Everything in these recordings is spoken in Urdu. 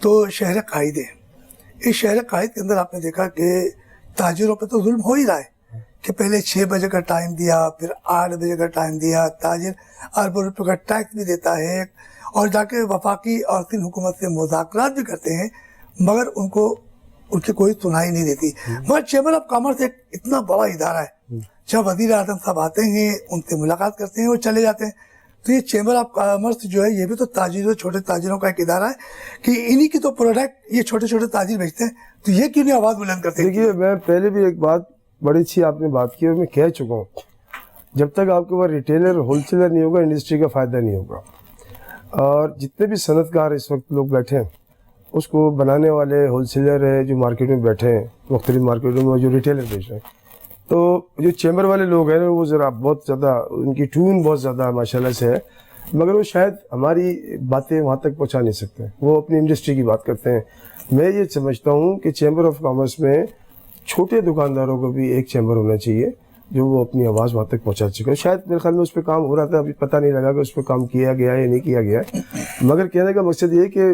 تو شہر قائد ہے. اس شہر قائد کے اندر آپ نے دیکھا کہ تاجروں پہ تو ظلم ہو ہی رہا ہے کہ پہلے 6 بجے کا ٹائم دیا, پھر 8 بجے کا ٹائم دیا, تاجر اربوں روپے کا ٹیکس بھی دیتا ہے اور جا کے وفاقی اور سندھ حکومت سے مذاکرات بھی کرتے ہیں, مگر ان کی کوئی سنائی نہیں دیتی. مگر چیمبر آف کامرس ایک اتنا بڑا ادارہ ہے, جب وزیر اعظم صاحب آتے ہیں ان سے ملاقات کرتے ہیں اور چلے جاتے ہیں. تو یہ چیمبر آف کامرس جو ہے یہ بھی تو تاجروں, چھوٹے تاجروں کا ایک ادارہ ہے کہ انہی کی تو پروڈکٹ یہ چھوٹے چھوٹے تاجر بیچتے ہیں, تو یہ کیوں نہیں آواز بلند کرتے؟ دیکھیے میں پہلے بھی ایک بات بڑی اچھی آپ نے بات کی اور میں کہہ چکا ہوں, جب تک آپ کے پاس ریٹیلر ہول سیلر نہیں ہوگا انڈسٹری کا فائدہ نہیں ہوگا. اور جتنے بھی صنعت کار اس وقت لوگ بیٹھے ہیں, اس کو بنانے والے ہول سیلر ہے جو مارکیٹ میں بیٹھے ہیں, مختلف مارکیٹوں میں جو ریٹیلر بیچ رہے ہیں, تو جو چیمبر والے لوگ ہیں وہ ذرا بہت زیادہ ان کی ٹون بہت زیادہ ماشاءاللہ سے ہے, مگر وہ شاید ہماری باتیں وہاں تک پہنچا نہیں سکتے. وہ اپنی انڈسٹری کی بات کرتے ہیں. میں یہ سمجھتا ہوں کہ چیمبر آف کامرس میں چھوٹے دکانداروں کو بھی ایک چیمبر ہونا چاہیے جو وہ اپنی آواز وہاں تک پہنچا چکے. شاید میرے خیال میں اس پہ کام ہو رہا تھا, ابھی پتہ نہیں لگا کہ اس پہ کام کیا گیا ہے یا نہیں کیا گیا ہے. مگر کہنے کا مقصد یہ ہے کہ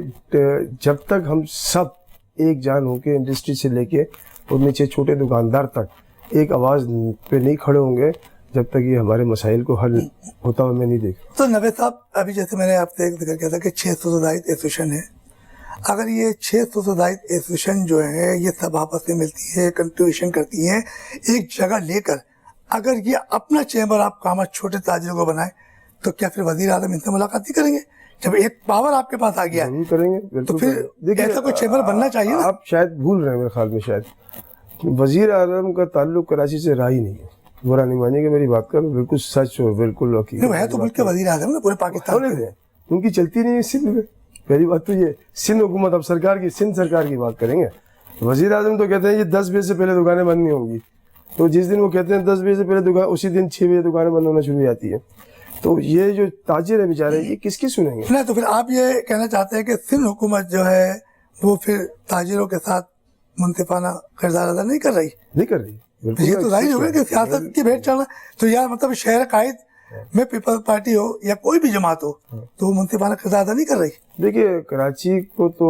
جب تک ہم سب ایک جان ہو کے انڈسٹری سے لے کے اور نیچے چھوٹے دکاندار تک ایک آواز پہ نہیں کھڑے ہوں گے, جب تک یہ ہمارے مسائل کو حل ہوتا ہوا میں نہیں دیکھا. تو نوید صاحب, ابھی جیسے میں نے آپ سے ایک ذکر کیا تھا کہ 600 سے زائد ایسوسیشن ہے. اگر یہ 600 سے زائد ایسوسیشن جو ہے یہ سب آپس میں ملتی ہے, کنٹریبیوشن کرتی ہیں ایک جگہ لے کر, اگر یہ اپنا چیمبر آف کامرس چھوٹے تاجروں کو بنائے تو کیا پھر وزیر اعظم ان سے ملاقات نہیں کریں گے؟ جب ایک پاور آپ کے پاس آ گیا ضرور کریں گے, تو پھر ایسا کوئی چیمبر بننا چاہیے نا. آپ شاید بھول رہے ہیں میرے خیال میں, شاید وزیر اعظم کا تعلق کراچی سے رہا ہی نہیں ہے. برا نہیں مانیے کہ میری بات کروں, بالکل سچ اور بالکل حقیقت ہے تو ملک کے وزیر اعظم نا پورے پاکستان میں. ان کی چلتی نہیں ہے سندھ میں. پہلی بات تو یہ سندھ حکومت, اب سرکار کی, سندھ سرکار کی بات کریں گے. وزیر اعظم تو کہتے ہیں یہ 10 بجے سے پہلے دکانیں بند نہیں ہوں گی, تو جس دن وہ کہتے ہیں 10 بجے سے پہلے دکان, اسی دن 6 بجے دکانیں بند ہونا شروع ہو جاتی ہے. تو یہ جو تاجر ہے بیچارے, یہ کس کی سنیں گے؟ نہیں, تو پھر آپ یہ کہنا چاہتے ہیں کہ سندھ حکومت جو ہے وہ پھر تاجروں کے ساتھ منصفانہ کردار ادا نہیں کر رہی؟ نہیں کر رہی. یہ تو ظاہر ہوگا کہ سیاست کی بھیٹ چڑھنا. تو یار مطلب شہر قائد میں پیپلز پارٹی ہو یا کوئی بھی جماعت ہو تو وہ منصفانہ کردار ادا نہیں کر رہی. دیکھیے کراچی کو تو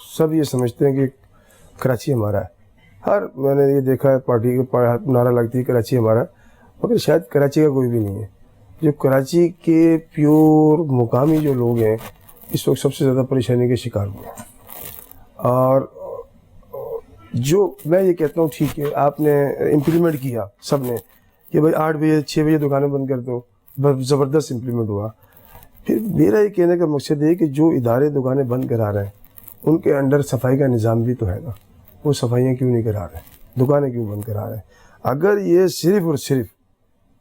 سب یہ سمجھتے ہیں کہ کراچی ہمارا ہے. میں نے یہ دیکھا ہے پارٹی کے نعرہ لگتی ہے کراچی ہمارا, مگر شاید کراچی کا کوئی بھی نہیں ہے. جو کراچی کے پیور مقامی جو لوگ ہیں اس وقت سب سے زیادہ پریشانی کے شکار ہوئے ہیں. اور جو میں یہ کہتا ہوں ٹھیک ہے آپ نے امپلیمنٹ کیا سب نے کہ بھائی 8 بجے 6 بجے دکانیں بند کر دو, زبردست امپلیمنٹ ہوا. پھر میرا یہ کہنے کا مقصد ہے کہ جو ادارے دکانیں بند کرا رہے ہیں ان کے انڈر صفائی کا نظام بھی تو ہے نا. وہ صفائیاں کیوں نہیں کرا رہے, دکانیں کیوں بند کرا رہے ہیں؟ اگر یہ صرف اور صرف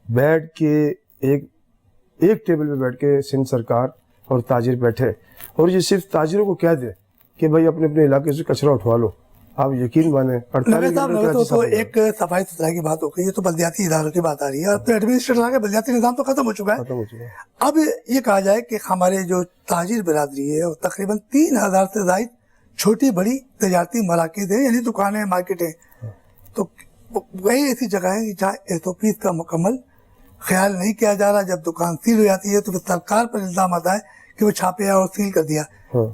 بیٹھ کے ایک ٹیبل پہ بیٹھ کے سندھ سرکار اور تاجر بیٹھے اور یہ صرف تاجروں کو کہہ دے کہ بھائی اپنے اپنے علاقے سے کچرا اٹھوا لو, آپ یقین مانیں 48 تو ایک صفائی ستھرائی کی بات ہو گئی, یہ تو بلدیاتی اداروں کی بات آ رہی ہے. اب تو ایڈمنسٹریٹر آ کے بلدیاتی نظام تو ختم ہو چکا ہے. اب یہ کہا جائے کہ ہمارے جو تاجر برادری ہے وہ تقریباً 3000 سے زائد چھوٹی بڑی تجارتی مراکز ہیں, یعنی دکانیں, مارکیٹیں. تو وہی ایسی جگہ ہیں جہاں SOPs کا مکمل خیال نہیں کیا جا رہا. جب دکان سیل ہو جاتی ہے تو پھر سرکار پر الزام آتا ہے کہ وہ چھاپے اور سیل کر دیا.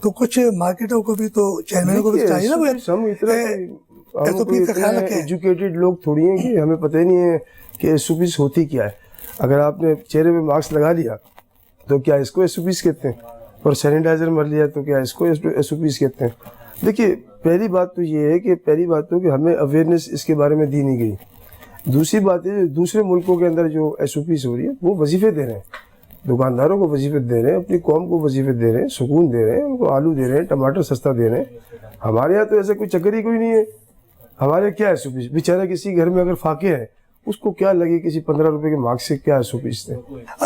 تو کچھ مارکیٹوں کو بھی تو چیئرمینوں کو بھی چاہیے نا SOPs کا خیال رکھیں. ایجوکیٹڈ لوگ تھوڑی ہیں کہ ہمیں پتہ ہی نہیں ہے کہ SOPs ہوتی کیا ہے. اگر آپ نے چہرے پہ ماسک لگا لیا تو کیا اس کو SOPs کہتے ہیں, اور سینیٹائزر مر لیا تو کیا اس کو SOPs کہتے ہیں؟ دیکھیے پہلی بات تو یہ ہے کہ ہمیں اویئرنیس اس کے بارے میں دی نہیں گئی. دوسری بات ہے دوسرے ملکوں کے اندر جو SOPs ہو رہی ہے وہ وظیفے دے رہے ہیں, دکانداروں کو وظیفے دے رہے ہیں, اپنی قوم کو وظیفے دے رہے ہیں, سکون دے رہے ہیں, ان کو آلو دے رہے ہیں, ٹماٹر سستا دے رہے ہیں. ہمارے یہاں تو ایسا کوئی چکر ہی کوئی نہیں ہے. ہمارے کیا SOPs, بیچارہ کسی گھر میں اگر فاقے ہے اس کو کیا لگے کسی 15 روپے کے مارک سے کیا SOPs تھے.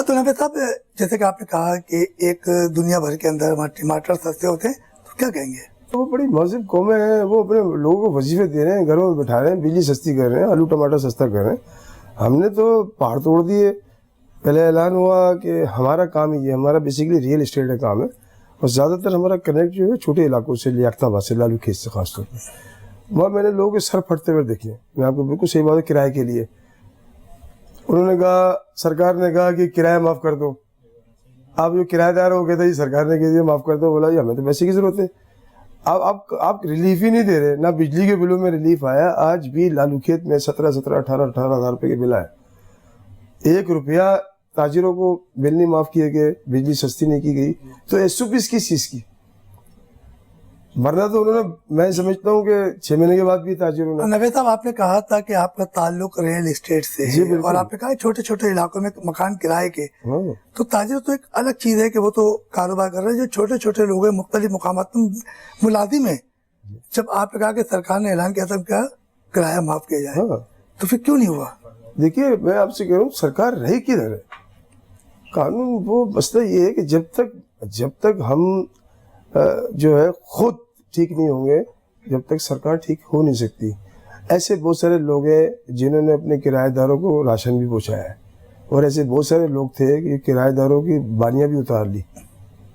تو نوید صاحب جیسے کہ آپ نے کہا کہ ایک دنیا بھر کے اندر ٹماٹر سستے ہوتے ہیں تو کیا کہیں گے؟ وہ بڑی مہذب قومیں ہیں, وہ اپنے لوگوں کو وظیفے دے رہے ہیں, گھروں میں بٹھا رہے ہیں, بجلی سستی کر رہے ہیں, آلو ٹماٹر سستا کر رہے ہیں. ہم نے تو پہاڑ توڑ دیے. پہلے اعلان ہوا کہ ہمارا کام ہی ہے, ہمارا بیسیکلی ریئل اسٹیٹ کا کام ہے, اور زیادہ تر ہمارا کنیکٹ جو ہے چھوٹے علاقوں سے, لیاقت آباد سے, لالو کھیت سے خاص طور پر. وہاں میں نے لوگوں کے سر پھٹتے ہوئے دیکھے. میں آپ کو بالکل صحیح بات ہے, کرائے کے لیے انہوں نے کہا, سرکار نے کہا کہ کرایہ معاف کر دو. آپ جو کرایہ دار ہو, کہتے جی سرکار نے کہہ دیا معاف کر دو. بولا جی ہمیں تو پیسے کی ضرورت ہے. آپ ریلیف ہی نہیں دے رہے, نہ بجلی کے بلوں میں ریلیف آیا. آج بھی لالو کھیت میں 18,000 روپے کے بل آئے. 1 روپیہ تاجروں کو بل نہیں معاف کیے گئے, بجلی سستی نہیں کی گئی. تو SOPs کس چیز کی؟ ورنہ تو انہوں نے, میں سمجھتا ہوں کہ 6 مہینے کے بعد بھی تاجروں نے. نوید صاحب, آپ نے کہا تھا کہ آپ کا تعلق ریئل اسٹیٹ سے ہے, اور آپ نے کہا چھوٹے چھوٹے علاقوں میں مکان کرائے کے. تو تاجر تو ایک الگ چیز ہے کہ وہ تو کاروبار کر رہے ہیں. جو چھوٹے چھوٹے لوگ ہیں مختلف مقامات میں ملازم ہیں, جب آپ نے کہا کہ سرکار نے اعلان کیا تھا کیا کرایہ معاف کیا جائے, تو پھر کیوں نہیں ہوا؟ دیکھیے میں آپ سے کہہ رہا ہوں, سرکار رہی کدھر ہے؟ قانون, وہ مسئلہ یہ ہے کہ جب تک ہم جو ہے خود ٹھیک نہیں ہوں گے, جب تک سرکار ٹھیک ہو نہیں سکتی. ایسے بہت سارے لوگ ہیں جنہوں نے اپنے کرایہ داروں کو راشن بھی پہنچایا ہے, اور ایسے بہت سارے لوگ تھے کہ کرایہ داروں کی بانیاں بھی اتار لی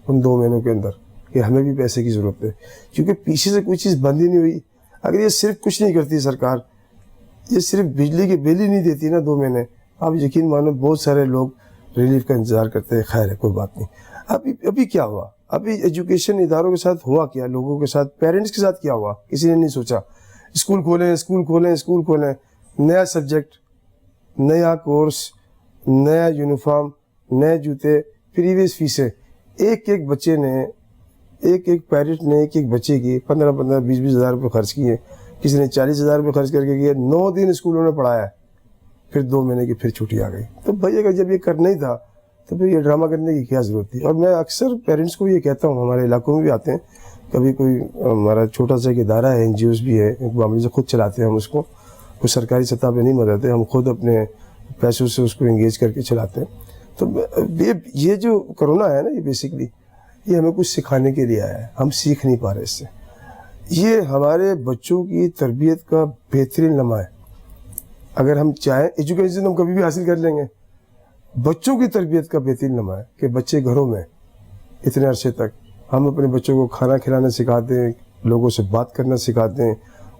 ان 2 مہینوں کے اندر کہ ہمیں بھی پیسے کی ضرورت ہے, کیونکہ پیچھے سے کوئی چیز بند ہی نہیں ہوئی. اگر یہ صرف کچھ نہیں کرتی سرکار, یہ صرف بجلی کے بل ہی نہیں دیتی نا 2 مہینے, آپ یقین مانو بہت سارے لوگ ریلیف کا انتظار کرتے ہیں. خیر ہے, کوئی بات نہیں. ابھی کیا ہوا؟ ابھی ایجوکیشن اداروں کے ساتھ ہوا کیا, لوگوں کے ساتھ, پیرنٹس کے ساتھ کیا ہوا؟ کسی نے نہیں سوچا. اسکول کھولیں, نیا سبجیکٹ, نیا کورس, نیا یونیفارم, نئے جوتے, پریویس فیسیں. ایک بچے نے, ایک پیرنٹ نے ایک بچے کی 15,000 20,000 روپے خرچ کیے. کسی نے 40,000 روپے خرچ کر کے کیے. 9 دن اسکولوں نے پڑھایا, پھر 2 مہینے کی پھر چھٹی آ گئی. تو بھائی اگر جب یہ کرنا ہی تھا تو پھر یہ ڈرامہ کرنے کی کیا ضرورت تھی؟ اور میں اکثر پیرنٹس کو یہ کہتا ہوں, ہمارے علاقوں میں بھی آتے ہیں, کبھی کوئی ہمارا چھوٹا سا ایک ادارہ ہے, NGOs بھی ہے, ایک معاملے سے خود چلاتے ہیں ہم اس کو, کوئی سرکاری سطح پہ نہیں بتاتے, ہم خود اپنے پیسوں سے اس کو انگیج کر کے چلاتے ہیں. تو یہ جو کرونا ہے نا, یہ بیسکلی یہ ہمیں کچھ سکھانے کے لیے آیا ہے. ہم سیکھ نہیں پا رہے اس سے. یہ ہمارے بچوں کی تربیت کا بہترین لمحہ ہے. اگر ہم چاہیں ایجوکیشن ہم کبھی بھی حاصل کر لیں گے. بچوں کی تربیت کا بہترین لمحہ ہے کہ بچے گھروں میں اتنے عرصے تک ہم اپنے بچوں کو کھانا کھلانا سکھاتے ہیں, لوگوں سے بات کرنا سکھاتے ہیں,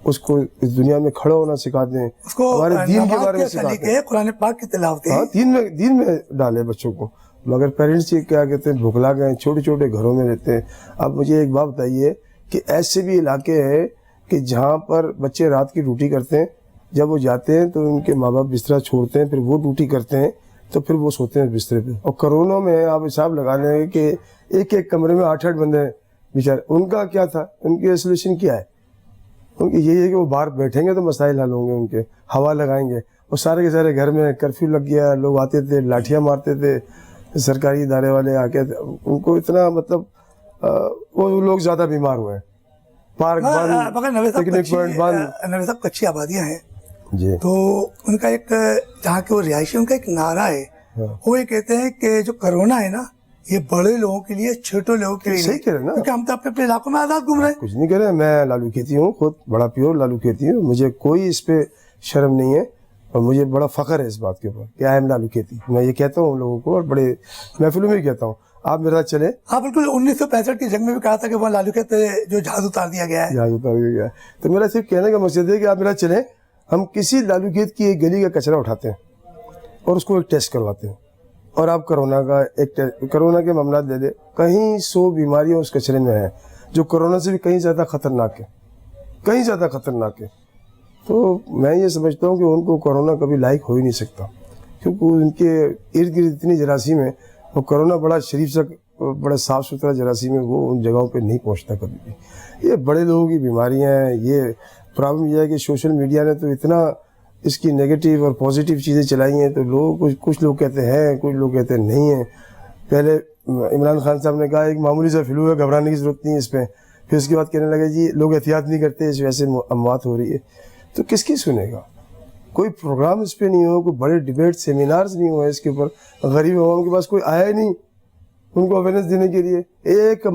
اس کو اس دنیا میں کھڑا ہونا سکھاتے ہیں, ہمارے دین کے بارے میں سکھاتے ہیں, قرآن پاک کی تلاوت, ہاں دین میں ڈالے بچوں کو. مگر پیرنٹس یہ کیا کہتے ہیں, بھگلا گئے, چھوٹے چھوٹے گھروں میں رہتے ہیں. اب مجھے ایک بات بتائیے کہ ایسے بھی علاقے ہیں کہ جہاں پر بچے رات کی ڈیوٹی کرتے ہیں, جب وہ جاتے ہیں تو ان کے ماں باپ بستر چھوڑتے ہیں, پھر وہ ڈیوٹی کرتے ہیں, تو پھر وہ سوتے ہیں بستر پہ. اور کرونا میں آپ حساب لگا لیں کہ ایک کمرے میں 8 بندے ہیں بیچارے. ان کا کیا تھا, ان کی سولوشن کیا ہے؟ ان کی یہی ہے کہ وہ باہر بیٹھیں گے تو مسائل حل ہوں گے, ان کے ہوا لگائیں گے. اور سارے کے سارے گھر میں کرفیو لگ گیا, لوگ آتے تھے لاٹھیاں مارتے تھے, سرکاری ادارے والے آ کے ان کو اتنا مطلب وہ لوگ زیادہ بیمار ہوئے ہیں. پارک بند, پکنک پوائنٹ بند. نوید صاحب کچھی آبادیاں ہیں جی, تو ان کا ایک, جہاں کے وہ رہائشی, ان کا ایک نعرہ ہے, وہ یہ کہتے ہیں کہ جو کرونا ہے نا, یہ بڑے لوگوں کے لیے, چھوٹے لوگوں کے لیے. صحیح کہہ رہے ہیں نا, کیونکہ ہم تو اپنے علاقوں میں آزاد گھوم رہے ہیں. کچھ نہیں کہہ رہے. میں لالو کھیتی ہوں, خود بڑا پیور لالو کھیتی ہوں. مجھے کوئی اس پہ شرم نہیں ہے, اور مجھے بڑا فخر ہے اس بات کے اوپر کہ آئی ایم لالو کھیتی. میں یہ کہتا ہوں لوگوں کو, اور بڑے محفلوں میں بھی کہتا ہوں, آپ میرے ساتھ چلیں. ہاں بالکل, 1965 کی جنگ میں بھی کہا تھا کہ وہ لالو کھیت جو جہاز اتار دیا گیا ہے. جہاز اتار دیا گیا ہے. تو میرا صرف کہنے کا مقصد ہے کہ آپ میرا چلیں, ہم کسی لالو کھیت کی ایک گلی کا کچرا اٹھاتے ہیں اور اس کو ایک ٹیسٹ کرواتے ہیں, اور آپ کرونا کے معاملات لے لیں, کہیں 100 بیماریاں اس کچرے میں ہیں جو کرونا سے بھی کہیں زیادہ خطرناک ہے. تو میں یہ سمجھتا ہوں کہ ان کو کرونا کبھی لائق ہو ہی نہیں سکتا, کیونکہ ان کے ارد گرد اتنی جراثیم ہے. وہ کرونا بڑا شریف سا, بڑا صاف ستھرا جراثیم ہے, وہ ان جگہوں پہ نہیں پہنچتا کبھی بھی. یہ بڑے لوگوں کی بیماریاں ہیں. یہ پرابلم یہ ہے کہ سوشل میڈیا نے تو اتنا اس کی نیگیٹو اور پازیٹیو چیزیں چلائی ہیں, تو لوگ کچھ لوگ کہتے ہیں, کچھ لوگ کہتے ہیں نہیں ہیں. پہلے عمران خان صاحب نے کہا ایک معمولی سا فلو ہے, گھبرانے کی ضرورت نہیں ہے اس پہ. پھر اس کے بعد کہنے لگے جی لوگ احتیاط نہیں کرتے, اس وجہ سے اموات ہو رہی ہے. تو کس کی سنے گا؟ کوئی پروگرام اس پہ نہیں ہو, کوئی بڑے ڈیبیٹ سیمینارز نہیں ہوئے اس کے اوپر. غریب عوام کے پاس کوئی آیا ہی نہیں ان کو اویئرنیس دینے کے لیے. ایک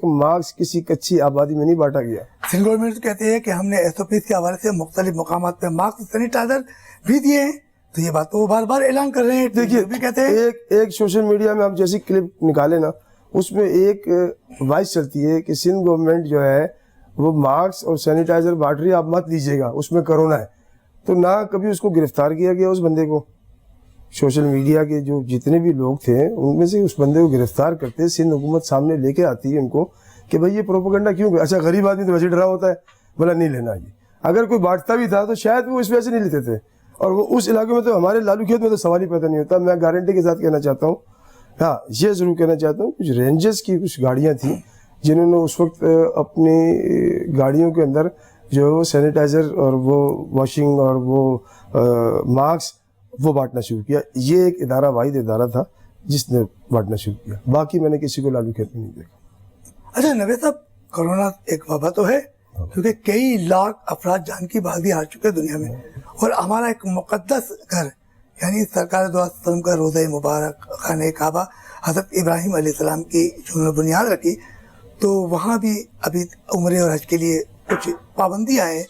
مارکس کسی کچی آبادی میں نہیں بانٹا گیا. سندھ گورنمنٹ کہتے ہیں کہ ہم نے SOPs کے حوالے سے مختلف مقامات پہ ماسک, سینیٹائزر بھی دیے ہیں. تو یہ بات تو وہ بار بار اعلان کر رہے ہیں. دیکھیے بھی کہتے ہیں ایک سوشل میڈیا میں آپ جیسی کلپ نکالے نا, اس میں ایک وائس چلتی ہے کہ سندھ گورنمنٹ جو ہے وہ ماسک اور سینیٹائزر بانٹ رہی ہے, آپ مت لیجیے گا, اس میں کرونا ہے. تو نہ کبھی اس کو گرفتار کیا گیا اس بندے کو. سوشل میڈیا کے جو جتنے بھی لوگ تھے ان میں سے اس بندے کو گرفتار کرتے, سندھ حکومت سامنے لے کے آتی ہے ان کو کہ بھائی یہ پروپیگنڈا کیوں کرے؟ اچھا غریب آدمی تو ویسے ڈرا ہوتا ہے، بولا نہیں لینا یہ. اگر کوئی بانٹتا بھی تھا تو شاید وہ اس وجہ سے نہیں لیتے تھے. اور وہ اس علاقے میں تو ہمارے لالو کھیت میں تو سوال ہی پیدا نہیں ہوتا. میں گارنٹی کے ساتھ کہنا چاہتا ہوں، ہاں یہ ضرور کہنا چاہتا ہوں، کچھ رینجرز کی کچھ گاڑیاں تھیں جنہوں نے اس وقت اپنی گاڑیوں کے اندر جو سینیٹائزر اور وہ واشنگ اور وہ ماسک وہ بانٹنا شروع کیا. یہ ایک ادارہ واحد ادارہ تھا جس نے بانٹنا شروع کیا. باقی میں نے کسی کو لالو کھیت میں نہیں دیکھا. اچھا نوید صاحب، کرونا ایک وبا تو ہے کیونکہ کئی لاکھ افراد جان کی بازی ہار چکے دنیا میں، اور ہمارا ایک مقدس گھر یعنی سرکار دو وسلم کا روضہ مبارک خانہ کعبہ حضرت ابراہیم علیہ السلام کی جنہوں نے بنیاد رکھی، تو وہاں بھی ابھی عمرے اور حج کے لیے کچھ پابندیاں ہیں.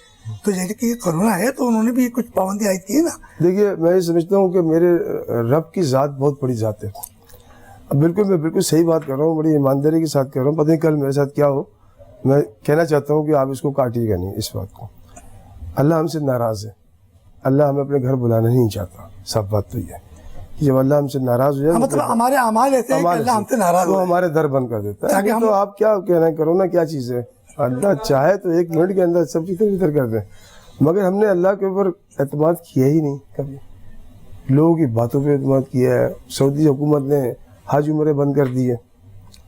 تو جیسے کہ کرونا ہے تو انہوں نے بھی کچھ پابندیاں عائد کی ہے نا. دیکھیے میں یہ سمجھتا ہوں کہ میرے رب کی ذات بہت بڑی ذات ہے. بالکل میں بالکل صحیح بات کر رہا ہوں، بڑی ایمانداری کے ساتھ کر رہا ہوں. پتہ نہیں کل میرے ساتھ کیا ہو. میں کہنا چاہتا ہوں کہ آپ اس کو کاٹیے گا نہیں اس بات کو. اللہ ہم سے ناراض ہے، اللہ ہمیں اپنے گھر بلانا نہیں چاہتا. سب بات تو یہ ہے کہ جب اللہ ہم سے ناراض ہو جائے مطلب ہمارے اعمال ایسے ہیں کہ اللہ ہم سے ناراض تو ہو ہمارے در بند کر دیتا ہے. تو آپ کیا کہنا ہے، کرونا کیا چیز ہے؟ اللہ چاہے تو ایک منٹ کے اندر سب چیزیں ادھر کر دیں. مگر ہم نے اللہ کے اوپر اعتماد کیا ہی نہیں کبھی. لوگوں کی باتوں پہ اعتماد کیا ہے. سعودی حکومت نے حج عمرے بند کر دیے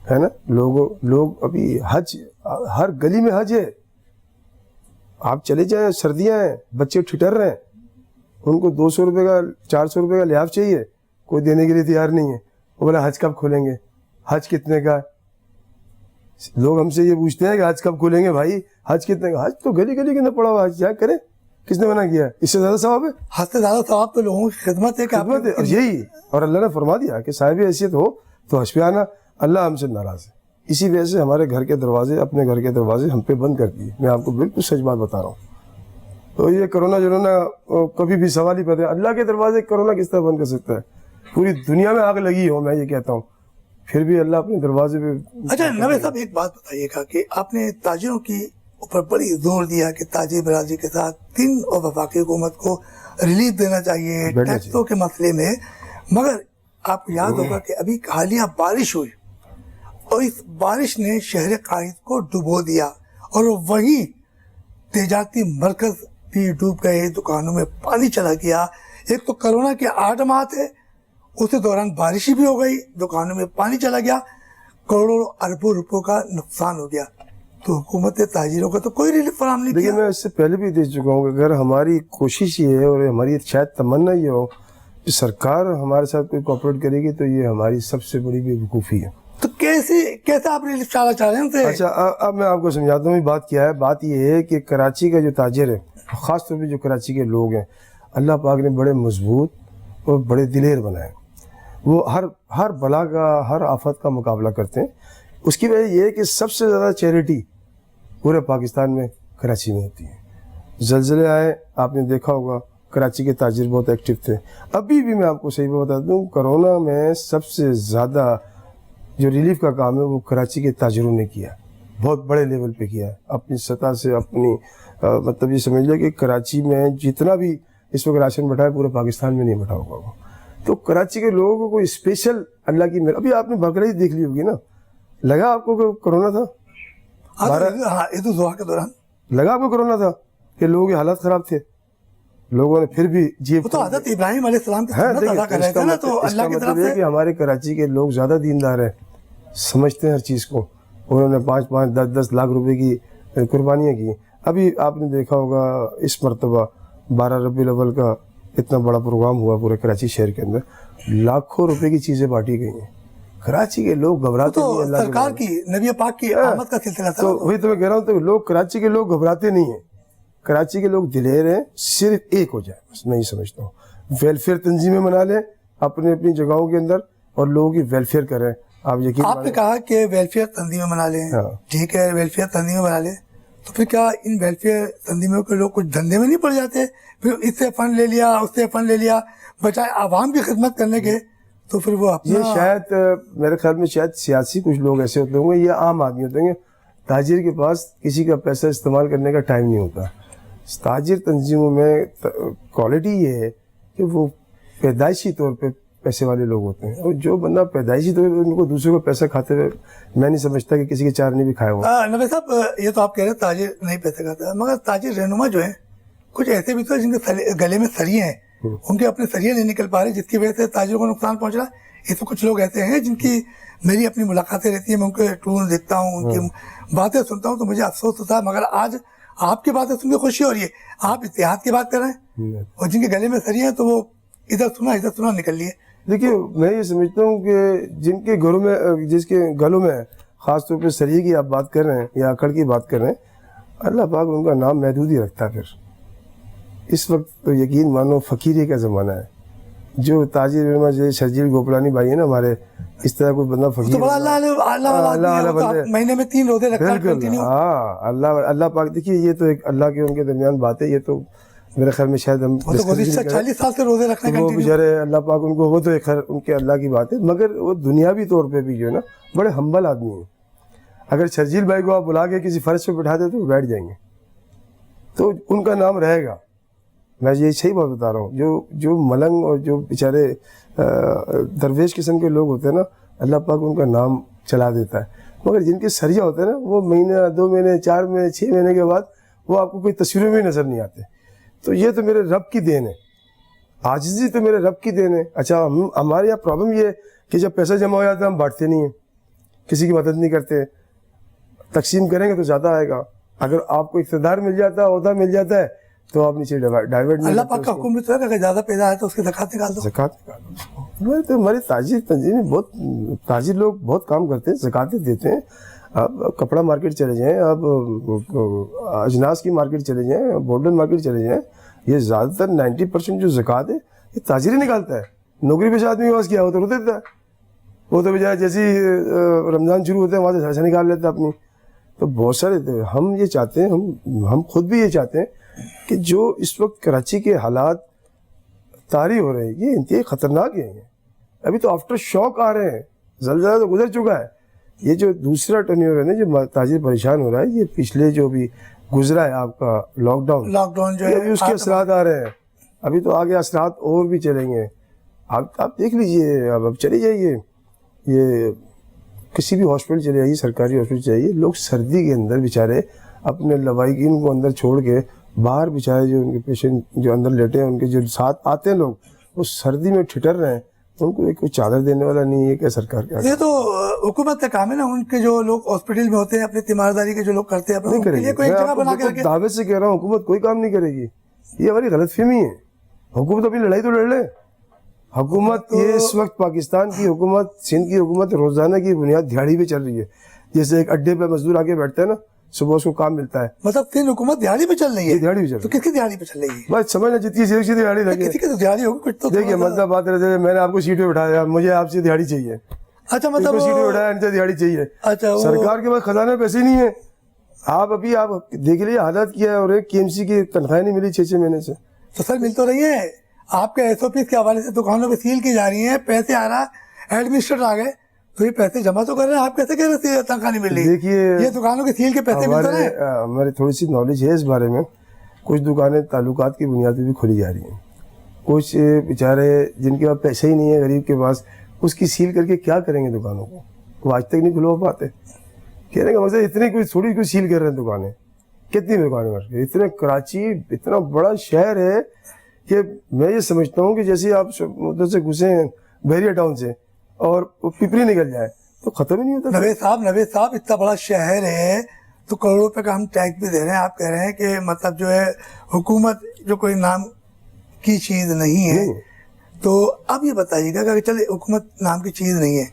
ہے نا. لوگ ابھی حج، ہر گلی میں حج ہے. آپ چلے جائیں، سردیاں ہیں، بچے ٹھٹر رہے ہیں، ان کو 200 روپے کا 400 روپے کا لحاف چاہیے، کوئی دینے کے لیے تیار نہیں ہے. وہ بولا حج کب کھولیں گے؟ حج کتنے کا ہے؟ لوگ ہم سے یہ پوچھتے ہیں کہ حج کب کھولیں گے بھائی، حج کتنے کا؟ حج تو گلی گلی کے اندر پڑا ہوا، حج جائیں کریں. کس نے منع کیا ہے؟ اس سے زیادہ ثواب ہے. حد سے زیادہ ثواب تو لوگوں کی خدمت ہے کہ خدمت ہے. اور یہی، اور اللہ نے فرما دیا کہ صاحب حیثیت ہو تو حج پہ آنا. اللہ ہم سے ناراض ہے، اسی وجہ سے ہمارے گھر کے دروازے، اپنے گھر کے دروازے ہم پہ بند کر دیے. میں آپ کو بالکل سچ بات بتا رہا ہوں. تو یہ کرونا کبھی بھی سوال ہی پیدا ہے. اللہ کے دروازے کرونا کس طرح بند کر سکتا ہے؟ پوری دنیا میں آگ لگی ہو، میں یہ کہتا ہوں، پھر بھی اللہ اپنے دروازے پہ. اچھا نوید صاحب ایک بات بتائیے گا کہ آپ نے تاجروں کی اوپر بڑی زور دیا کہ تاجر برادری کے ساتھ دن اور وفاقی حکومت کو ریلیف دینا چاہیے ٹیکسوں کے مسئلے میں، مگر آپ کو یاد ہوگا کہ ابھی حالیہ بارش ہوئی اور اس بارش نے شہر قائد کو ڈبو دیا اور وہیں تجارتی مرکز بھی ڈوب گئے، دکانوں میں پانی چلا گیا. ایک تو کرونا کے 8 ماہ تھے، اسی دوران بارشی بھی ہو گئی، دکانوں میں پانی چلا گیا، کروڑوں اربوں روپوں کا نقصان ہو گیا. تو حکومت تاجروں کا تو کوئی ریلیف فراہم نہیں دیکھیے کیا. میں اس سے پہلے بھی دیکھ چکا ہوں کہ اگر ہماری کوشش یہ ہے اور ہماری شاید تمنا یہ ہو کہ سرکار ہمارے ساتھ کوئی کوآپریٹ کرے گی تو یہ ہماری سب سے بڑی بے وقوفی ہے. تو کیسے آپ ریلیف چاہ رہے ہیں ان سے؟ اچھا اب میں آپ کو سمجھاتا ہوں بات کیا ہے. بات یہ ہے کہ کراچی کا جو تاجر ہے، خاص طور پہ جو کراچی کے لوگ ہیں، اللہ پاک نے بڑے مضبوط اور بڑے دلیر بنائے. وہ ہر بلا کا، ہر آفت کا مقابلہ کرتے ہیں. اس کی وجہ یہ ہے کہ سب سے زیادہ چیریٹی پورے پاکستان میں کراچی میں ہوتی ہے. زلزلے آئے، آپ نے دیکھا ہوگا، کراچی کے تاجر بہت ایکٹیو تھے. ابھی بھی میں آپ کو صحیح بتا دوں، کرونا میں سب سے زیادہ جو ریلیف کا کام ہے وہ کراچی کے تاجروں نے کیا، بہت بڑے لیول پہ کیا ہے. اپنی سطح سے، اپنی مطلب یہ سمجھ لیں کہ کراچی میں جتنا بھی اس وقت راشن بٹا ہے پورے پاکستان میں نہیں بٹا ہوگا وہ. تو کراچی کے لوگوں کو کوئی اسپیشل اللہ کی ابھی آپ نے بقرعید دیکھ لی ہوگی نا، لگا آپ کو کہ کرونا تھا؟ عید الاضحیٰ کے دوران لگا آپ کو کرونا تھا کہ لوگوں کے حالات خراب تھے؟ لوگوں نے پھر بھی وہ تو حضرت ابراہیم علیہ السلام کی سنت ادا کر رہے تھے نا، تو اللہ کی طرف سے کہ ہمارے کراچی کے لوگ زیادہ دیندار ہیں، سمجھتے ہیں ہر چیز کو. انہوں نے 5-5 10-10 لاکھ روپے کی قربانیاں کی. ابھی آپ نے دیکھا ہوگا اس مرتبہ 12 ربیع الاول کا اتنا بڑا پروگرام ہوا پورے کراچی شہر کے اندر، لاکھوں روپے کی چیزیں بانٹی گئی ہیں. کراچی کے لوگ گھبراتے نہیں، اللہ سرکار کی، نبی پاک کی آمد کا سلسلہ تھا. تو وہی تو میں کہہ رہا ہوں، تو لوگ کراچی کے لوگ گھبراتے نہیں ہیں. کراچی کے لوگ دلیر ہیں، صرف ایک ہو جائے بس. میں یہ سمجھتا ہوں ویلفیئر تنظیمیں بنا لیں اپنی اپنی جگہوں کے اندر اور لوگوں کی ویلفیئر کریں. آپ یقین آپ نے کہا کہ ویلفیئر تنظیمیں بنا لیں، ٹھیک ہے ویلفیئر تنظیمیں بنا لیں، تو پھر کیا ان ویلفیئر تنظیموں کے لوگ کچھ دھندے میں نہیں پڑ جاتے؟ پھر اس سے فنڈ لے لیا، اس سے فنڈ لے لیا، بجائے عوام کی خدمت کرنے کے. تو پھر وہ یہ شاید میرے خیال میں شاید سیاسی کچھ لوگ ایسے ہوتے ہوں گے یا عام آدمی ہوتے ہوں گے. تاجر کے پاس کسی کا پیسہ استعمال کرنے کا ٹائم نہیں ہوتا. تاجر تنظیموں میں کوالٹی یہ ہے کہ وہ پیدائشی طور پہ پیسے والے لوگ ہوتے ہیں, اور جو بندہ پیدائشی طور پہ ان کو دوسرے کو پیسہ کھاتے ہوئے میں نہیں سمجھتا کہ کسی کے چار نہیں بھی کھائے ہوا. نوید صاحب, یہ تو آپ کہہ رہے ہیں تاجر نہیں پیسے کھاتا, مگر تاجر رہنما جو ہیں کچھ ایسے بھی تو ہیں جن کے گلے میں سریے ہیں, ان کے اپنے سریے نہیں نکل پا رہے, جس کی وجہ سے تاجروں کو نقصان پہنچ رہا ہے. یہ تو کچھ لوگ ایسے ہیں جن کی میری اپنی ملاقاتیں رہتی ہیں, میں ان کے ٹون دیکھتا ہوں, ان کی باتیں سنتا ہوں تو مجھے افسوس ہوتا ہے. مگر آج آپ کی باتیں سن کے خوشی ہو رہی ہے. آپ اتحاد کی بات کر رہے ہیں اور جن کے گلے میں سری ہیں تو وہ ادھر سنا نکل لیے. دیکھیے میں یہ سمجھتا ہوں کہ جن کے گھروں میں, جس کے گلوں میں خاص طور پہ سریے کی آپ بات کر رہے ہیں یا اکڑ کی بات کر رہے ہیں, اللہ پاک ان کا نام محدود ہی رکھتا ہے. پھر اس وقت تو یقین مانو فقیری کا زمانہ ہے. جو تاجر شرجیل گوپلانی بھائی ہیں نا ہمارے, اس طرح کوئی بندہ فقیر مہینے میں 3 روزے رکھتا ہے. بالکل, ہاں اللہ پاک. دیکھیے یہ تو ایک اللہ کے ان کے درمیان بات ہے. یہ تو میرے خیال میں شاید ہم 40 سال سے روزے رکھتے ہیں, وہ بیچارے اللہ پاک ان کو, وہ تو ایک خیر ان کے اللہ کی بات ہے. مگر وہ دنیاوی طور پہ بھی جو ہے نا بڑے ہمبل آدمی ہیں. اگر شرجیل بھائی کو آپ بلا کے کسی فرش پہ بٹھا دیں تو وہ بیٹھ جائیں گے, تو ان کا نام رہے گا. میں یہ صحیح بات بتا رہا ہوں. جو ملنگ اور جو بیچارے درویش قسم کے لوگ ہوتے ہیں نا, اللہ پاک ان کا نام چلا دیتا ہے. مگر جن کے سریا ہوتے ہیں نا, وہ مہینہ 2 مہینے 4 مہینے 6 مہینے کے بعد وہ آپ کو کوئی تصویروں میں نظر نہیں آتے. تو یہ تو میرے رب کی دین ہے, عاجزی تو میرے رب کی دین ہے. اچھا ہمارے یہاں پرابلم یہ ہے کہ جب پیسہ جمع ہو جاتا ہے ہم بانٹتے نہیں ہیں, کسی کی مدد نہیں کرتے. تقسیم کریں گے تو زیادہ آئے گا. اگر آپ کو اقتدار مل جاتا ہے, عہدہ مل جاتا ہے, تو آپ نیچے ڈائیورٹ نہیں. اللہ پاک کا حکم بھی تو ہے کہ اگر زیادہ پیدا ہے تو اس کی زکات نکال دو. زکات نکال دو. ہماری تاجر تنظیمیں بہت, تاجر لوگ بہت کام کرتے ہیں, زکاتیں دیتے ہیں. آپ کپڑا مارکیٹ چلے جائیں, آپ اجناس کی مارکیٹ چلے جائیں, بورڈن مارکیٹ چلے جائیں, یہ زیادہ تر 90% جو زکات ہے یہ تاجر ہی نکالتا ہے. نوکری پیشہ آدمی کے پاس کیا ہو تو رو دیتا ہے, وہ تو بیچارہ جیسے ہی رمضان شروع ہوتے ہیں وہاں سے پیسہ نکال لیتا ہے اپنی. تو بہت سارے ہم یہ چاہتے ہیں, ہم خود بھی یہ چاہتے ہیں کہ جو اس وقت کراچی کے حالات طاری ہو رہے ہیں یہ انتہائی خطرناک ہیں. ابھی تو آفٹر شاک آ رہے ہیں, زلزلہ تو گزر چکا ہے. یہ جو دوسرا ٹرنیور ہے نا جو تاجر پریشان ہو رہا ہے, یہ پچھلے جو بھی گزرا ہے آپ کا لاک ڈاؤن جو ہے اس کے اثرات آ رہے ہیں. ابھی تو آگے اثرات اور بھی چلیں گے. آپ دیکھ لیجئے, اب چلی جائیے, یہ کسی بھی ہاسپٹل چلے جائیے, سرکاری ہاسپٹل چلے جائیے, لوگ سردی کے اندر بیچارے اپنے لوائقین کو اندر چھوڑ کے باہر بیچارے جو ان کے پیشنٹ جو اندر لیٹے ہیں, ان کے جو ساتھ آتے ہیں لوگ, وہ سردی میں ٹھٹر رہے ہیں. ان کو کوئی چادر دینے والا نہیں ہے. کہ سرکار کیا, یہ تو حکومت کا کام ہے نا. ان کے جو لوگ ہاسپٹل میں ہوتے ہیں اپنی تیمارداری کے جو لوگ کرتے ہیں, نہیں کرے گی. دعوت سے کہہ رہا ہوں, حکومت کوئی کام نہیں کرے گی. یہ ہماری غلط فہمی ہے. حکومت اپنی لڑائی تو لڑ لے. حکومت یہ اس وقت پاکستان کی حکومت, سندھ کی حکومت روزانہ کی بنیاد دیہڑی پہ چل رہی ہے. جیسے ایک اڈے پہ مزدور آگے بیٹھتا ہے نا, صبح اس کو کام ملتا ہے. مطلب سندھ حکومت دیہڑی پہ چل رہی ہے. دیہڑی پہ چل رہی ہے. تو کس کی دیہڑی پہ چل رہی ہے؟ بس سمجھنا جتنی سی دیہڑی لگے. کسی کی تو دیہڑی ہوگی کچھ تو. دیکھیے مطلب بات رہتے, میں نے آپ کو سیٹ پہ بٹھایا, مجھے آپ سے دیہڑی چاہیے. اچھا مطلب سیٹ پہ بٹھایا, ان سے دیہڑی چاہیے. اچھا سرکار کے پاس خزانے میں پیسے نہیں ہے. آپ دیکھ لیجیے حالات کیا ہے. اور ایک KMC کی تنخواہ نہیں ملی 6 مہینے سے. تو سر مل تو رہی ہے. آپ کے SOPs کے حوالے سے دکانوں پہ سیل کی جا رہی ہیں, پیسے آ رہا ہے, ایڈمنسٹریٹر آ گئے, تو یہ پیسے جمع تو کر رہے ہیں. آپ کیسے کہہ رہے ہیں تنخواہ نہیں مل رہی؟ دیکھیے یہ دکانوں کے سیل کے پیسے مل تو رہے ہیں. ہماری تھوڑی سی نالج ہے اس بارے میں. کچھ دکانیں تعلقات کی بنیاد پہ بھی کھولی جا رہی ہیں. کچھ بیچارے جن کے پاس پیسے ہی نہیں ہے, غریب کے پاس, اس کی سیل کر کے کیا کریں گے دکانوں کو. وہ آج تک نہیں کھلوا پاتے. کہنے کا مطلب اتنی کوئی تھوڑی کوئی سیل کر رہے ہیں دکانیں. کتنی دکانیں, اتنے کراچی اتنا بڑا شہر ہے کہ میں یہ سمجھتا ہوں کہ جیسے آپ ادھر سے گھسے ہیں بحریہ ٹاؤن سے اور پپری نکل جائے تو ختم ہی نہیں ہوتا. نوید صاحب اتنا بڑا شہر ہے تو کروڑوں روپے کا ہم ٹیکس بھی دے رہے ہیں. آپ کہہ رہے ہیں کہ مطلب جو ہے حکومت جو کوئی نام کی چیز نہیں ہے. تو اب یہ بتائیے گا کہ چلے حکومت نام کی چیز نہیں ہے,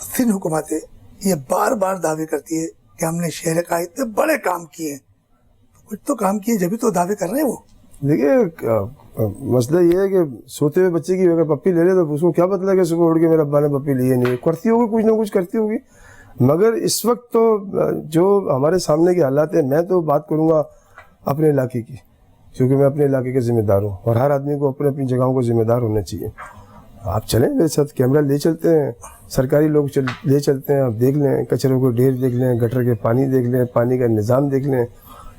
سندھ حکومت یہ بار بار دعوے کرتی ہے کہ ہم نے شہر کا اتنے بڑے کام کیے. کچھ تو کام کیے جبھی تو دعوے کر رہے ہیں وہ. دیکھیے مسئلہ یہ ہے کہ سوتے ہوئے بچے کی اگر پپی لے لے تو اس کو کیا پتہ کہ صبح اٹھ کے میرے ابا نے پپی لی ہے. نہیں کرتی ہوگی, کچھ نہ کچھ کرتی ہوگی. مگر اس وقت تو جو ہمارے سامنے کے حالات ہیں, میں تو بات کروں گا اپنے علاقے کی, کیونکہ میں اپنے علاقے کے ذمہ دار ہوں. اور ہر آدمی کو اپنے اپنی جگہوں کو ذمہ دار ہونا چاہیے. آپ چلیں میرے ساتھ, کیمرہ لے چلتے ہیں, سرکاری لوگ لے چلتے ہیں, آپ دیکھ لیں کچروں کو ڈھیر دیکھ لیں, گٹر کے پانی دیکھ لیں, پانی کا نظام دیکھ لیں.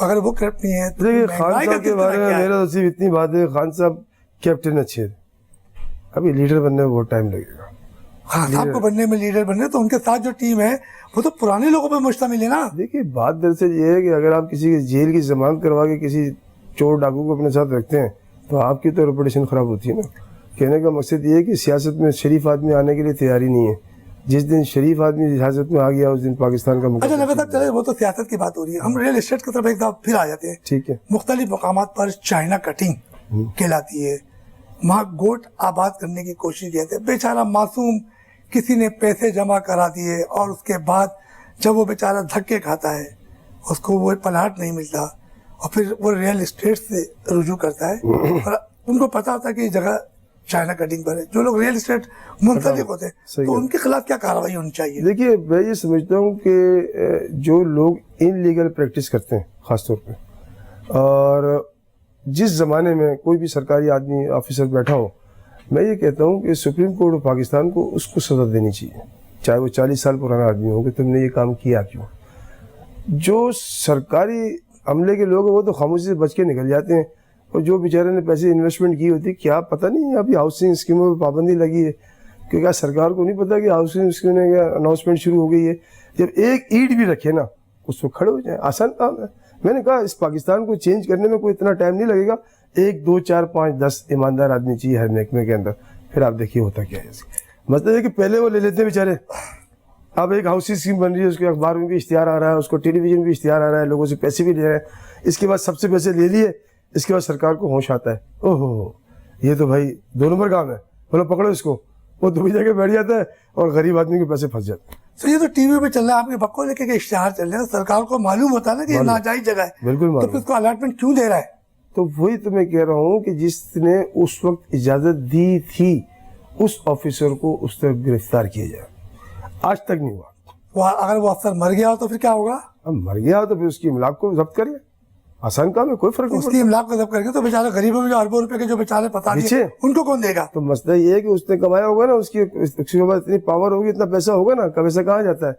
اگر وہ کرپٹ نہیں ہے تو دیکھیے خان مہنگائی کا صاحب کے سلسلہ بارے میں کیا ہے؟ میرا تو صرف اتنی بات ہے، خان صاحب کیپٹن اچھے تھے، ابھی لیڈر بننے میں بہت ٹائم لگے گا. خان صاحب کو بننے میں، لیڈر بننے، تو ان کے ساتھ جو ٹیم ہے وہ تو پرانے لوگوں پہ مشتمل ہے نا. دیکھیے بات دراصل یہ ہے کہ اگر آپ کسی کی جیل کی ضمانت کروا کے کسی چور ڈاکو کو اپنے ساتھ رکھتے ہیں تو آپ کی تو ریپوٹیشن خراب ہوتی ہے نا. کہنے کا مقصد یہ ہے کہ سیاست میں شریف آدمی آنے کے لیے تیاری نہیں ہے. جس دن شریف آدمی سیاست میں آ گیا اس دن پاکستان کا اچھا نوید مقابلہ. صاحب چلے، وہ تو سیاست کی بات ہو رہی ہے، ہم ریئل اسٹیٹ کی طرف ایک دفعہ پھر آ جاتے ہیں. ٹھیک ہے. مختلف مقامات پر چائنا کٹنگ کہلاتی ہے، وہاں گوٹ آباد کرنے کی کوشش کی جاتی ہے. بیچارہ معصوم کسی نے پیسے جمع کرا دیے اور اس کے بعد جب وہ بیچارہ دھکے کھاتا ہے، اس کو وہ پلاٹ نہیں ملتا اور پھر وہ ریئل اسٹیٹ سے رجوع کرتا ہے اور ان کو پتا ہوتا ہے کہ یہ جگہ چائنا کٹنگ پر ہے. جو لوگ ریئل اسٹیٹ منسلک ہوتے ہیں تو ان کے خلاف کیا کارروائی ہونی چاہیے؟ دیکھیے میں یہ سمجھتا ہوں کہ جو لوگ ان لیگل پریکٹس کرتے ہیں خاص طور پہ، اور جس زمانے میں کوئی بھی سرکاری آدمی آفیسر بیٹھا ہو، میں یہ کہتا ہوں کہ سپریم کورٹ آف پاکستان کو اس کو سزا دینی چاہیے، چاہے وہ 40 سال پرانا آدمی ہو، کہ تم نے یہ کام کیا کیوں. جو سرکاری عملے کے لوگ ہیں وہ تو خاموشی سے بچ کے نکل جاتے ہیں، اور جو بیچارے نے پیسے انویسٹمنٹ کی ہوتی ہے، کیا پتہ نہیں ابھی ہاؤسنگ اسکیموں پہ پابندی لگی ہے کہ کیا سرکار کو نہیں پتا کہ ہاؤسنگ اسکیموں کا اناؤنسمنٹ شروع ہو گئی ہے. جب ایک اینٹ بھی رکھے نا اس کو کھڑے ہو جائیں، آسان کام ہے. میں نے کہا اس پاکستان کو چینج کرنے میں کوئی اتنا ٹائم نہیں لگے گا، 1 2 4 5 10 ایماندار آدمی چاہیے ہر محکمے کے اندر. پھر آپ دیکھیے ہوتا کیا ہے. مطلب یہ کہ پہلے وہ لے لیتے ہیں بیچارے، اب ایک ہاؤسنگ اسکیم بن رہی ہے، اس کے اخبار میں بھی اشتہار آ رہا ہے، اس کو ٹیلی ویژن بھی اشتہار آ رہا ہے، لوگوں سے پیسے بھی لے رہے ہیں. اس کے بعد سب سے پیسے لے لیے، اس کے بعد سرکار کو ہوش آتا ہے، اوہ ہو یہ تو بھائی 2 نمبر کام ہے، بولو پکڑو اس کو. وہ دوبئی جا کے بیٹھ جاتا ہے اور غریب آدمی کے پیسے پھنس جاتے ہیں. تو یہ تو ٹی وی پہ چل رہا ہے، آپ کے بکو لے کے اشتہار چل رہے ہیں، سرکار کو معلوم ہوتا ہے نا کہ یہ ناجائز جگہ ہے، بالکل تو معلوم. پھر اس کو الاٹمنٹ کیوں دے رہا ہے؟ تو وہی تو میں کہہ رہا ہوں کہ جس نے اس وقت اجازت دی تھی اس آفیسر کو اس طرح گرفتار کیا جائے. آج تک نہیں ہوا. اگر وہ افسر مر گیا ہو تو پھر کیا ہوگا؟ اب مر گیا تو پھر اس کی املاک کو ضبط کر لیں، آسان کام ہے، کوئی فرق نہیں اس کی املاک کو ضبط کر کے تو بیچارے غریبوں میں جو اربوں روپے کے جو بیچارے پتا دیے ان کو کون دے گا؟ تو مسئلہ یہ ہے کہ اس نے کمایا ہوگا نا، اس کے بعد اتنی پاور ہوگی، اتنا پیسہ ہوگا نا. کا پیسہ کہاں جاتا ہے؟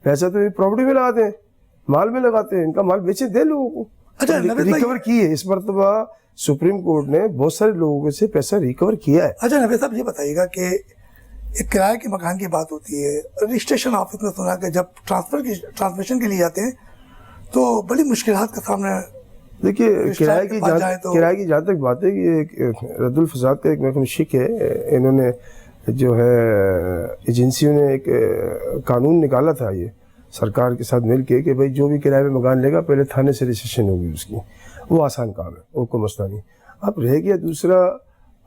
پیسہ تو پراپرٹی میں لگاتے ہیں، مال میں لگاتے ہیں، ان کا مال بیچے دے لوگوں کو. اچھا ریکور کی ہے اس مرتبہ سپریم کورٹ نے بہت سارے لوگوں سے پیسہ ریکور کیا ہے. اچھا نوید صاحب یہ بتائیے گا کہ ایک کرائے کے مکان کی بات ہوتی ہے، رجسٹریشن آفس میں سنا کہ جب ٹرانسمیشن کے لیے جاتے ہیں تو بڑی مشکلات کا سامنا. دیکھیے کرائے کی جہاں تک بات ہے کہ رد الفساد کا ایک محکمہ شک ہے، انہوں نے جو ہے ایجنسیوں نے ایک قانون نکالا تھا یہ سرکار کے ساتھ مل کے کہ بھائی جو بھی کرائے میں مکان لے گا پہلے تھانے سے رجسٹریشن ہوگی اس کی. وہ آسان کام ہے، وہ کوئی مسئلہ نہیں. اب رہ گیا دوسرا،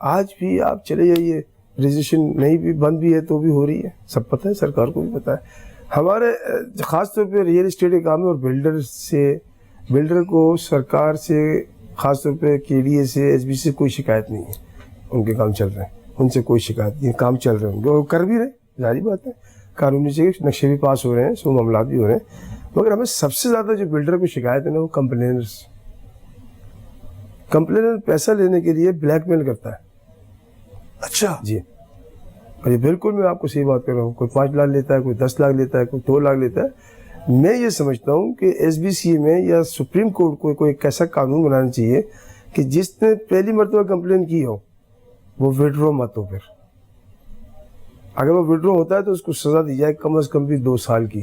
آج بھی آپ چلے جائیے رجسٹریشن نہیں بھی بند بھی ہے تو بھی ہو رہی ہے، سب پتہ ہے، سرکار کو بھی پتہ ہے. ہمارے خاص طور پہ ریئل اسٹیٹ کے کام ہے، اور بلڈر کو سرکار سے خاص طور پہ کے ڈی اے سے ایس بی سے کوئی شکایت نہیں ہے. ان کے کام چل رہے ہیں، ان سے کوئی شکایت نہیں، کام چل رہے ہیں، وہ کر بھی رہے، ظاہری بات ہے، قانونی سے نقشے بھی پاس ہو رہے ہیں، سو معاملات بھی ہو رہے ہیں. مگر ہمیں سب سے زیادہ جو بلڈر کو شکایت ہے نا وہ کمپلینرز. کمپلینر پیسہ لینے کے لیے بلیک میل کرتا ہے. اچھا جی، اور یہ بالکل میں آپ کو صحیح بات کر رہا ہوں. کوئی 5 لاکھ لیتا ہے، کوئی 10 لاکھ لیتا ہے، کوئی 2 لاکھ لیتا ہے. میں یہ سمجھتا ہوں کہ ایس بی سی میں یا سپریم کورٹ کو کوئی ایک ایسا قانون بنانا چاہیے کہ جس نے پہلی مرتبہ کمپلین کی ہو وہ وڈرو مت ہو. پھر اگر وہ وڈرو ہوتا ہے تو اس کو سزا دی جائے کم از کم بھی 2 سال کی.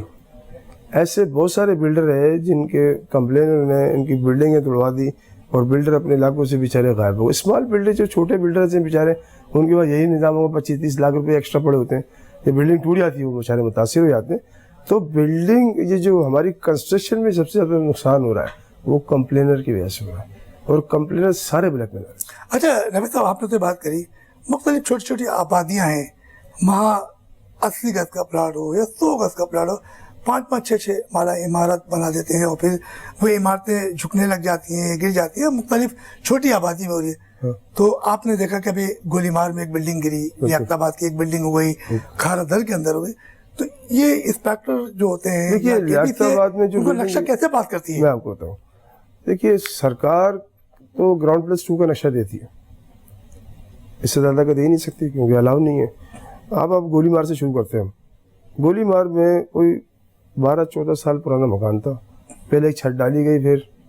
ایسے بہت سارے بلڈر ہیں جن کے کمپلینر نے ان کی بلڈنگیں توڑوا دی اور بلڈر اپنے علاقوں سے بیچارے غائب ہو. اسمال بلڈر جو چھوٹے بلڈرز ہیں بیچارے، ان کے پاس یہی نظام ہوگا، 25-30 لاکھ روپے ایکسٹرا پڑے ہوتے ہیں، یہ بلڈنگ ٹوٹ جاتی ہے، وہ بیچارے متاثر ہو جاتے ہیں. تو بلڈنگ یہ جو ہماری کنسٹرکشن میں سب سے زیادہ نقصان ہو رہا ہے وہ کمپلینر کی وجہ سے ہو رہا ہے، اور کمپلینر سارے بلیک میلر. اچھا نوید صاحب آپ نے تو بات کری، مختلف چھوٹی چھوٹی آبادیاں ہیں، وہاں 80 گز کا پلاٹ ہو یا 100 گز کا پلاٹ ہو، 5-5 6 مالا عمارت بنا دیتے ہیں اور پھر وہ عمارتیں جھکنے لگ جاتی ہیں، گر جاتی ہیں. مختلف چھوٹی آبادی میں ہو رہی ہے. تو آپ نے دیکھا کہ ابھی گولی مار میں ایک بلڈنگ گری، لیاقت آباد کی ایک بلڈنگ ہو گئی، کھارا در کے اندر ہو گئی. تو یہ انسپیکٹر جو ہوتے ہیں دیکھیے لیاقت آباد میں جو نقشہ کیسے پاس کرتی ہے؟ میں آپ کو بتاؤں، دیکھیے سرکار تو گراؤنڈ+2 کا نقشہ دیتی ہے، اس سے زیادہ کا دے نہیں سکتی کیونکہ الاؤ نہیں ہے. آپ گولی مار سے شروع کرتے ہیں. ہم گولی مار میں کوئی 12-14 سال پرانا مکان تھا، پہلے ایک چھت ڈالی گئی، پھر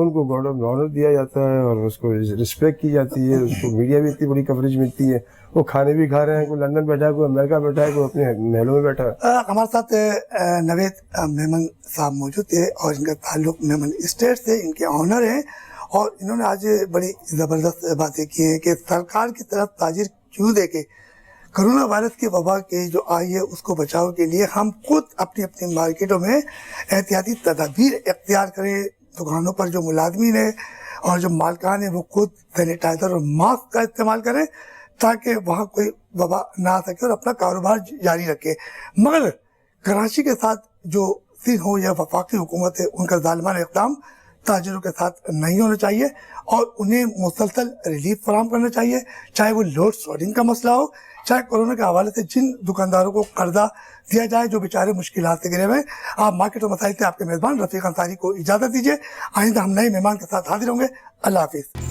ان کو گارڈ آف آنر دیا جاتا ہے اور اس کو رسپیکٹ کی جاتی ہے. اس کو میڈیا بھی اتنی بڑی کوریج ملتی ہے. وہ کھانے بھی کھا رہے ہیں, کوئی لندن بیٹھا ہے, کوئی امریکہ بیٹھا ہے, کوئی اپنے محلوں میں بیٹھا ہے. ہمارے ساتھ نوید میمن صاحب موجود تھے اور ان کا تعلق میمن اسٹیٹ سے, ان کے آنر ہیں, اور انہوں نے آج بڑی زبردست باتیں کی ہیں کہ سرکار کی طرف تاجر کیوں دے کے کرونا وائرس کی وبا کے جو آئی ہے اس کو بچاؤ کے لیے ہم خود اپنی اپنی مارکیٹوں میں احتیاطی تدابیر اختیار کریں. دکانوں پر جو ملازمین ہیں اور جو مالکان ہیں وہ خود سینیٹائزر اور ماسک کا استعمال کریں تاکہ وہاں کوئی وبا نہ آ سکے اور اپنا کاروبار جاری رکھے. مگر کراچی کے ساتھ جو سین ہو یا وفاقی حکومت ہے ان کا ظالمانہ اقدام تاجروں کے ساتھ نہیں ہونا چاہیے اور انہیں مسلسل ریلیف فراہم کرنا چاہیے, چاہے وہ لوڈ شیڈنگ کا مسئلہ ہو, چاہے کورونا کے حوالے سے جن دکانداروں کو قرضہ دیا جائے جو بیچارے مشکلات سے گرے ہوئے. آپ مارکیٹ اور مسائل سے آپ کے میزبان رفیق انصاری کو اجازت دیجیے. آئندہ ہم نئے مہمان کے ساتھ حاضر ہوں گے. اللہ حافظ.